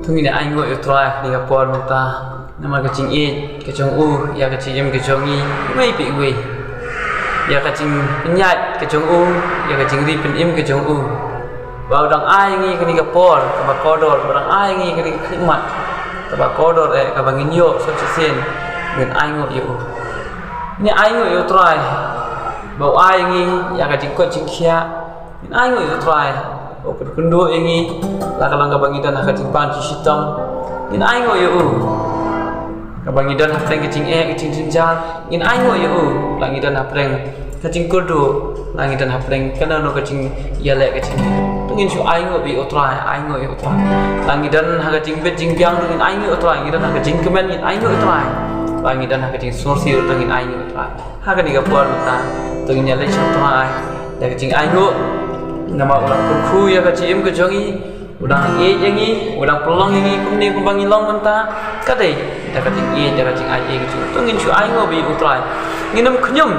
Tunggu ni aingo yo try di kapor mata. Nama kecing i, kecong u, ya kecing em kecong i, wei pi wei. Ya kecing penyat kecong u, ya kecing ri pen em kecong u. Bau dang ai ngi kini kapor, kaba kodor, dang ai ngi kini khidmat. Kaba kodor kaba nginyo so cisen dengan aingo yo. Ni aingo yo try. Bau ai ngi ya kecing kot cing kia. Ni aingo yo try. Bau penduk ngi la kalang kaba ngidan kecing pan ci sitam. Ni aingo yo. Kabangidan hapreng kecing kecing jenjar in aingo yo langidan hapreng kecing kudu langidan hapreng kana no kecing yale kecing tungin su aingo bi otrai aingo yo otrai langidan ha kecing bet jingbiang tungin aingo otrai langidan ha kecing kemen in aingo otrai langidan ha kecing sorsi tungin aingo otrai ha ka diga puar mata tungin yale otrai da kecing aingo nama ulang kurku ya kecing kejongi udang yangi udang pelong yangi kumni kumbangi long menta kadai da kacing da kacing kecing tungin su aingo bi utrai nginum khunyum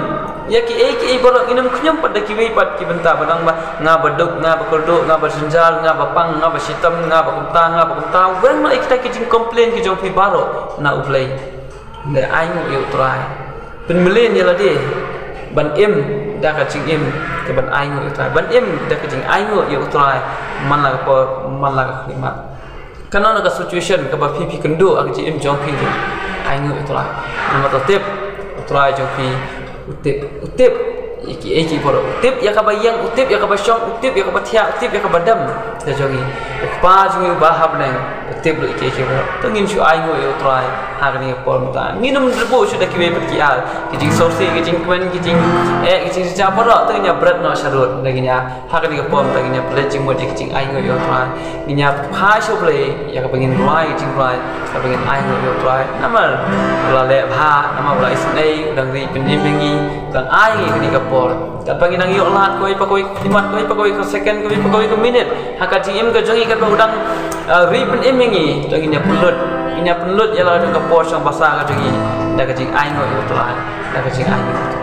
ya ki borok nginum khunyum pada ki wei pat ki benta badang ba nga baduk nga bakorduk nga basenjal nga bapang nga basitam nga bakumta weng no ikta kicing komplain ki jong pi baro na uplay da aingo bi utrai pen melen ya ladi ban em da kacing em ke ban aingo utrai ban em da kacing aingo ya utrai man la khidmat kana na situation ka ba pi kendo ak ji em jong pi aingo utrai nama tip utrai jong pi utip iki boro utip ya ka bayang utip ya ka basyong utip ya ka bathia utip ya ka badam ta jongi pa jongi bahab nang utip lo iki boro tungin su aingo utrai agni por mutan minum rebo sudah kiwe perkial kijing sorsi kijing kwen kijing kijing japoro tu nya berat no sharut laginya agni por mutan nya pelejing modi kijing aingo utrai nya pha shoble ya ka pengin ruai kijing ruai ka pengin aingo utrai namal lale pha namal la isnei udang ri penimbengi dan ai kini ka por ka pengin nang yo lat koi pakoi khidmat koi pakoi ko second koi pakoi ko minute haka jim ka jongi ka udang ri penimbengi laginya pulut inya pelut ya la ka por sang basa ka jongi da ka jing aingo utrai da ka jing aingo utrai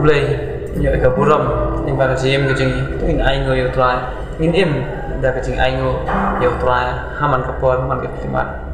play nhớ cả bù rồng nhưng mà cái gì em cái chừng tôi nhìn ai người yêu trai nhìn em ya kecing aingo ya utrai haman kapol man ke timat